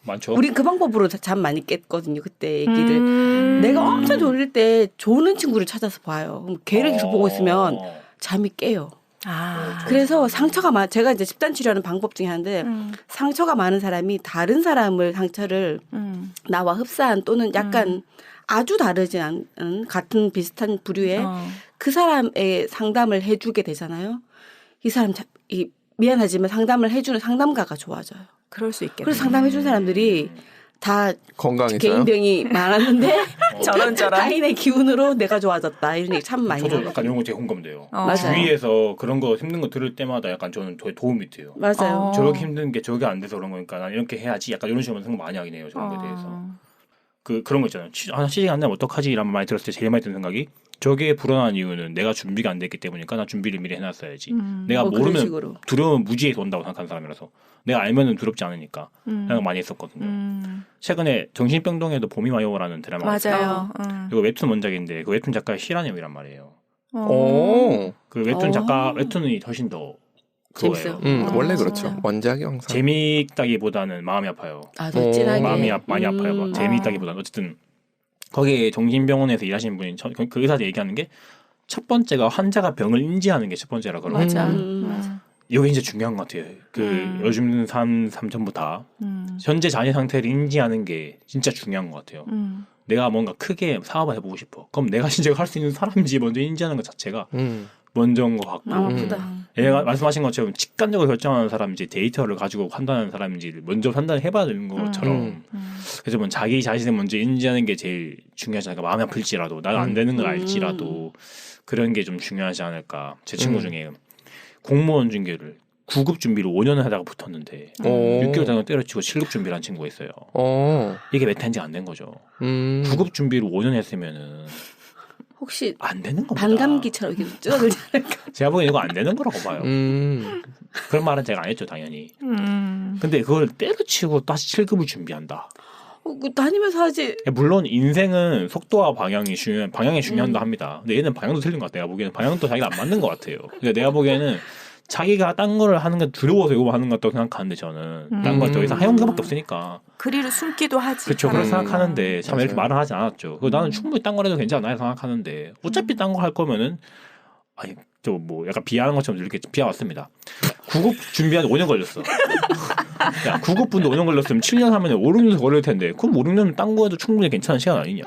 많죠. 우린 그 방법으로 잠 많이 깼거든요. 그때 얘기를. 내가 엄청 졸릴 때 조는 친구를 찾아서 봐요. 그럼 걔를 계속 보고 있으면 잠이 깨요. 그래서 상처가 제가 이제 집단 치료하는 방법 중에 하나인데 상처가 많은 사람이 다른 사람을 상처를 나와 흡사한 또는 약간 아주 다르지 않은 같은 비슷한 부류의 그 사람의 상담을 해주게 되잖아요. 이 사람 미안하지만 상담을 해주는 상담가가 좋아져요. 그럴 수 있겠네요. 그래서 상담해준 사람들이 다 건강해서요? 개인병이 많았는데 저런. 타인의 기운으로 내가 좋아졌다 이런 얘기 참 많이 저도 하거든요. 약간 이런 거 되게 공감돼요. 맞아요. 주위에서 그런 거 힘든 거 들을 때마다 약간 저는 되게 도움이 돼요. 맞아요. 저렇게 힘든 게 저게 안 돼서 그런 거니까 난 이렇게 해야지. 약간 이런 식으로 생각 많이 하긴 해요. 저런 거에 대해서. 그런 거 있잖아요. 취직 안 되면 어떡하지? 이런 말 들었을 때 제일 많이 드는 생각이 저게 불안한 이유는 내가 준비가 안 됐기 때문이니까 나 준비를 미리 해놨어야지. 내가 그런 모르면 식으로. 두려움은 무지에서 온다고 생각하는 사람이라서 내가 알면은 두렵지 않으니까 생각 많이 했었거든요. 최근에 정신병동에도 봄이 와요라는 드라마가 있어요. 맞아요. 이거 웹툰 원작인데 그 웹툰 작가의 실화님이란 말이에요. 오. 그 웹툰 작가 웹툰이 훨씬 더 재밌어요. 그거예요. 원래 그렇죠. 원작이 항상. 재미있다기보다는 마음이 아파요. 더 진하게. 마음이 많이 아파요. 막 재미있다기보다는 어쨌든 거기에 정신병원에서 일하시는 분이 그 의사한테 얘기하는 게 첫 번째가 환자가 병을 인지하는 게 첫 번째라 그러거든요. 맞아. 이게 진짜 중요한 것 같아요. 요즘 삶 전부 다 현재 자기 상태를 인지하는 게 진짜 중요한 것 같아요. 내가 뭔가 크게 사업을 해보고 싶어. 그럼 내가 진짜 할 수 있는 사람인지 먼저 인지하는 것 자체가 먼저인 것 같고. 아프다. 얘가 말씀하신 것처럼 직관적으로 결정하는 사람인지 데이터를 가지고 판단하는 사람인지 먼저 판단을 해봐야 되는 것처럼 그래서 뭐 자기 자신을 먼저 인지하는 게 제일 중요하지 않을까. 마음이 아플지라도 나는 안 되는 걸 알지라도 그런 게 좀 중요하지 않을까. 제 친구 중에 공무원 중개를 9급 준비를 5년을 하다가 붙었는데 6개월 단위 때려치고 7급 준비를 한 친구가 있어요. 이게 메타인지가 안 된 거죠. 9급 준비를 5년 했으면은 혹시 안 되는 겁니다. 반감기처럼 이렇게 쪄들지 않을까? 제가 보기엔 이거 안 되는 거라고 봐요. 그런 말은 제가 안 했죠, 당연히. 근데 그걸 때려치고 다시 7급을 준비한다. 다니면서 하지. 물론 인생은 속도와 방향이 중요하다 합니다. 근데 얘는 방향도 틀린 것 같아요. 내가 보기에는 방향도 자기가 안 맞는 것 같아요. 그러니까 내가 보기에는 자기가 딴 거를 하는 게 두려워서 이거 하는 것 같다고 생각하는데 저는 딴 걸 더 이상 해온 게밖에 없으니까. 그리를 숨기도 하지. 그렇죠. 그렇게 생각하는데 참 이렇게 맞아요. 말을 하지 않았죠. 나는 충분히 딴 걸 해도 괜찮아 생각하는데 어차피 딴 거 할 거면은 아니 저 뭐 약간 비하하는 것처럼 이렇게 비하왔습니다. 9급 준비하는데 5년 걸렸어. 야, 9급분도 5년 걸렸으면 7년 하면 5, 6년 걸릴 텐데 그럼 5, 6년 딴 거 해도 충분히 괜찮은 시간 아니냐.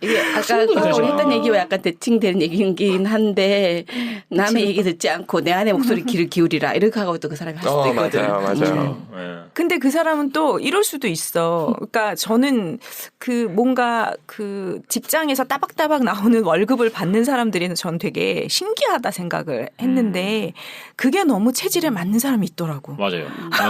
이게 아까 우리 했던 얘기와 약간 대칭되는 얘기긴 한데 남의 얘기 듣지 않고 내 안의 목소리 귀를 기울이라 이렇게 하고 또 그 사람이 할 수도 있거든. 맞아요. 근데 그 사람은 또 이럴 수도 있어. 그러니까 저는 뭔가 직장에서 따박따박 나오는 월급을 받는 사람들이 전 되게 신기하다 생각을 했는데 그게 너무 체질에 맞는 사람이 있더라고. 맞아요.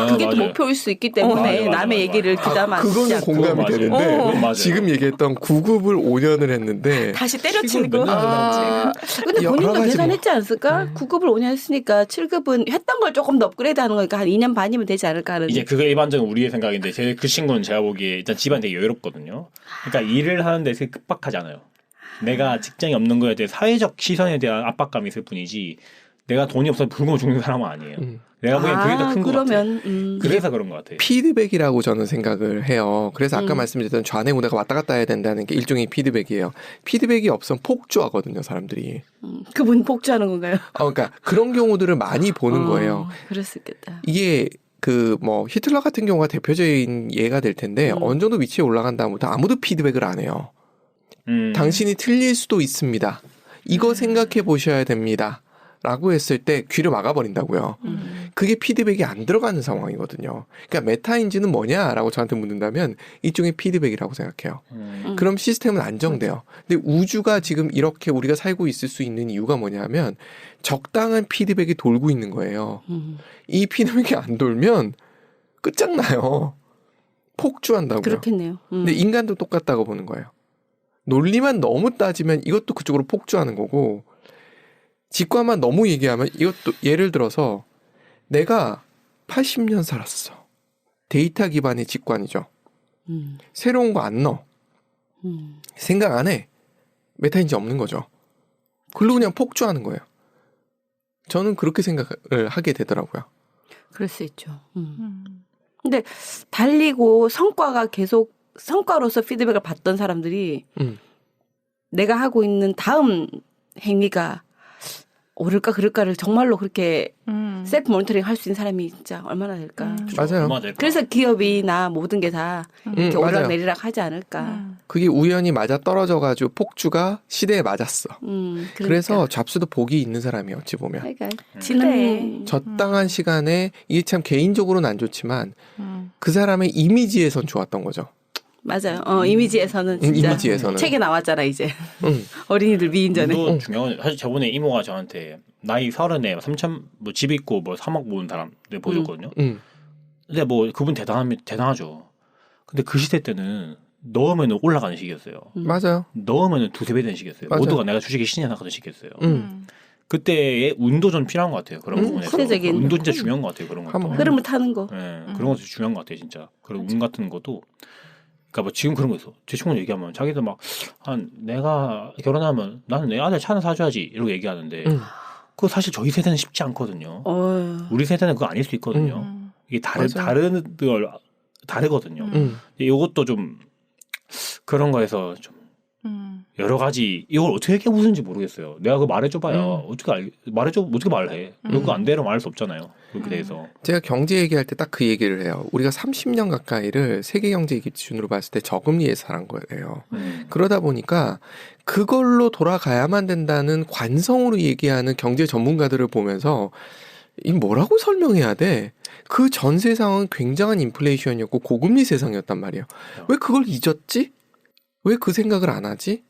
그게 또 맞아요. 목표일 수 있기 때문에 맞아, 남의 맞아. 얘기를 귀담아 듣지 그거는 않고. 공감이 맞아요. 되는데 맞아요. 지금 얘기했던 9급을 구급을 5년을 했는데 다시 때려치는 몇 거. 년 근데 여러 본인도 가지 계산했지 않았을까? 9급을 5년 했으니까 7급은 했던 걸 조금 더 업그레이드하는 거니까 한 2년 반이면 되지 않을까 하는. 이제 그게 일반적인 우리의 생각인데 그 친구는 제가 보기에 일단 집안 되게 여유롭거든요. 그러니까 일을 하는데 되게 급박하지 않아요. 내가 직장이 없는 거에 대해 사회적 시선에 대한 압박감이 있을 뿐이지 내가 돈이 없어서 굶어 죽는 사람은 아니에요. 내가 보기엔 그게 더 큰 것 같아요. 그래서 그런 것 같아요. 피드백이라고 저는 생각을 해요. 그래서 아까 말씀드렸던 좌뇌 우뇌가 왔다 갔다 해야 된다는 게 일종의 피드백이에요. 피드백이 없으면 폭주하거든요, 사람들이. 그분 폭주하는 건가요? 그러니까 그런 경우들을 많이 보는 거예요. 그럴 수 있겠다. 이게 히틀러 같은 경우가 대표적인 예가 될 텐데 어느 정도 위치에 올라간 다음부터 아무도 피드백을 안 해요. 당신이 틀릴 수도 있습니다. 이거 생각해 보셔야 됩니다. 라고 했을 때 귀를 막아버린다고요. 그게 피드백이 안 들어가는 상황이거든요. 그러니까 메타인지는 뭐냐라고 저한테 묻는다면 일종의 피드백이라고 생각해요. 그럼 시스템은 안정돼요. 근데 우주가 지금 이렇게 우리가 살고 있을 수 있는 이유가 뭐냐면 적당한 피드백이 돌고 있는 거예요. 이 피드백이 안 돌면 끝장나요. 폭주한다고요. 그렇겠네요. 근데 인간도 똑같다고 보는 거예요. 논리만 너무 따지면 이것도 그쪽으로 폭주하는 거고 직관만 너무 얘기하면 이것도 예를 들어서 내가 80년 살았어. 데이터 기반의 직관이죠. 새로운 거 안 넣어. 생각 안 해. 메타인지 없는 거죠. 글로 그냥 폭주하는 거예요. 저는 그렇게 생각을 하게 되더라고요. 그럴 수 있죠. 근데 달리고 성과가 계속 성과로서 피드백을 받던 사람들이 내가 하고 있는 다음 행위가 옳을까 그럴까를 정말로 그렇게 셀프 모니터링 할 수 있는 사람이 진짜 얼마나 될까. 맞아요. 그래서 기업이나 모든 게 다 이렇게 오락내리락 하지 않을까. 그게 우연히 맞아 떨어져가지고 폭주가 시대에 맞았어. 그러니까. 그래서 잡스도 복이 있는 사람이에요. 어찌 보면. 그러니까 지능 적당한 시간에 이게 참 개인적으로는 안 좋지만 그 사람의 이미지에선 좋았던 거죠. 맞아요. 이미지에서는 진짜 이미지에서는. 책에 나왔잖아 이제. 어린이들 미인전에. 또 중요한 사실 저번에 이모가 저한테 나이 30에 3천 집 있고 3억 모은 사람들 보여줬거든요. 근데 그분 대단하죠. 근데 그 시대 때는 넣으면 올라가는 시기였어요. 맞아요. 넣으면 2-3배 되는 시기였어요. 맞아요. 모두가 내가 주식에 신이 나가던 시기였어요. 그때의 운도 좀 필요한 것 같아요. 그런 부분에서. 시대적인. 운도 진짜 중요한 것 같아요. 그런 것도. 흐름을 타는 거. 네, 그런 것도 중요한 것 같아요. 진짜. 그리고 운 같은 것도. 그러니까 지금 그런 거 있어. 제 친구는 얘기하면 자기도 내가 결혼하면 나는 내 아들 차는 사줘야지 이러고 얘기하는데 그거 사실 저희 세대는 쉽지 않거든요. 우리 세대는 그거 아닐 수 있거든요. 이게 다르거든요. 이것도 좀 그런 거에서 좀 여러 가지 이걸 어떻게 깨부수는지 모르겠어요. 내가 그거 말해줘봐야 어떻게 말해. 그거 안 되면 말할 수 없잖아요. 그렇게 돼서. 제가 경제 얘기할 때 딱 그 얘기를 해요. 우리가 30년 가까이를 세계 경제 기준으로 봤을 때 저금리에서 살한 거예요. 그러다 보니까 그걸로 돌아가야만 된다는 관성으로 얘기하는 경제 전문가들을 보면서 이 뭐라고 설명해야 돼? 그 전 세상은 굉장한 인플레이션이었고 고금리 세상이었단 말이에요. 왜 그걸 잊었지? 왜 그 생각을 안 하지?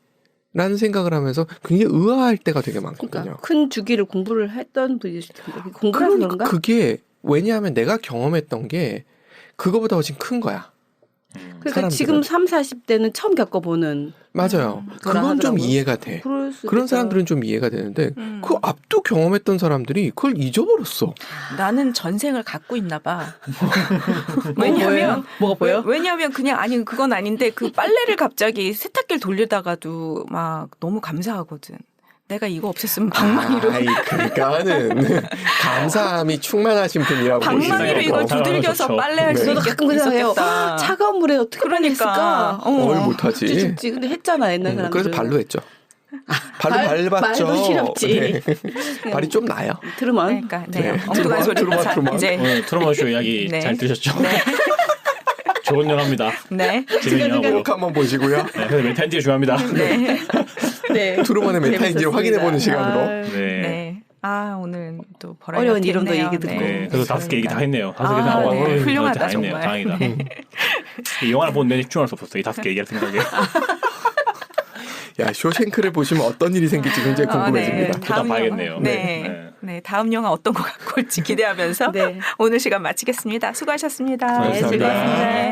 라는 생각을 하면서 굉장히 의아할 때가 되게 많거든요. 그러니까 큰 주기를 공부를 했던 분이실 텐데 공부라서 그런가? 그게 왜냐하면 내가 경험했던 게 그거보다 훨씬 큰 거야. 그러니까 사람들은. 지금 30-40대는 처음 겪어보는. 맞아요. 그건 좀 이해가 돼. 그런 사람들은 좀 이해가 되는데 그 앞도 경험했던 사람들이 그걸 잊어버렸어. 나는 전생을 갖고 있나 봐. 왜냐면 뭐가 보여? 왜냐하면 그냥 아니 그건 아닌데 그 빨래를 갑자기 세탁기를 돌리다가도 막 너무 감사하거든. 내가 이거 없앴으면 방망이로. 그러니까는 감사함이 충만하신 분이라고 방망이로 이걸 두들겨서 빨래할 수 저도 가끔 그래요. 있었겠다. 차가운 물에 어떻게 빨래했을까? 뭘 못하지. 죽지. 근데 했잖아 옛날 사람들. 그래서 발로 했죠. 발로 밟았죠. 말도 시렵지. 네. 발이 좀 나요. 트루먼. 그러니까 네. 엉뚱한 소리. 트루먼. 이제 오늘 트루먼쇼 이야기 잘 들으셨죠? 네. 좋은 영화입니다. 네. 재밌는 영화고. 꼭 한번 보시고요. 네, 그래서 메타인지가 중요합니다. 네. 네. 트루먼의 메타인지를 확인해보는 시간으로. 네. 오늘 또 어려운 이름도 얘기 듣고. 네, 그래서 5개 얘기 다 했네요. 5개 다 나와. 네. 훌륭하다 다 했네요. 정말. 다행이다. 이 영화를 보는 내내 집중할 수 없었어요. 이 5개 얘기할 생각에. 야, 쇼생크를 보시면 어떤 일이 생길지 굉장히 궁금해집니다. 네. 다음 봐야겠네요. 네, 다음 영화 어떤 거 갖고 올지 기대하면서 네. 오늘 시간 마치겠습니다. 수고하셨습니다. 수고하셨습니다. 네, 수고하셨습니다.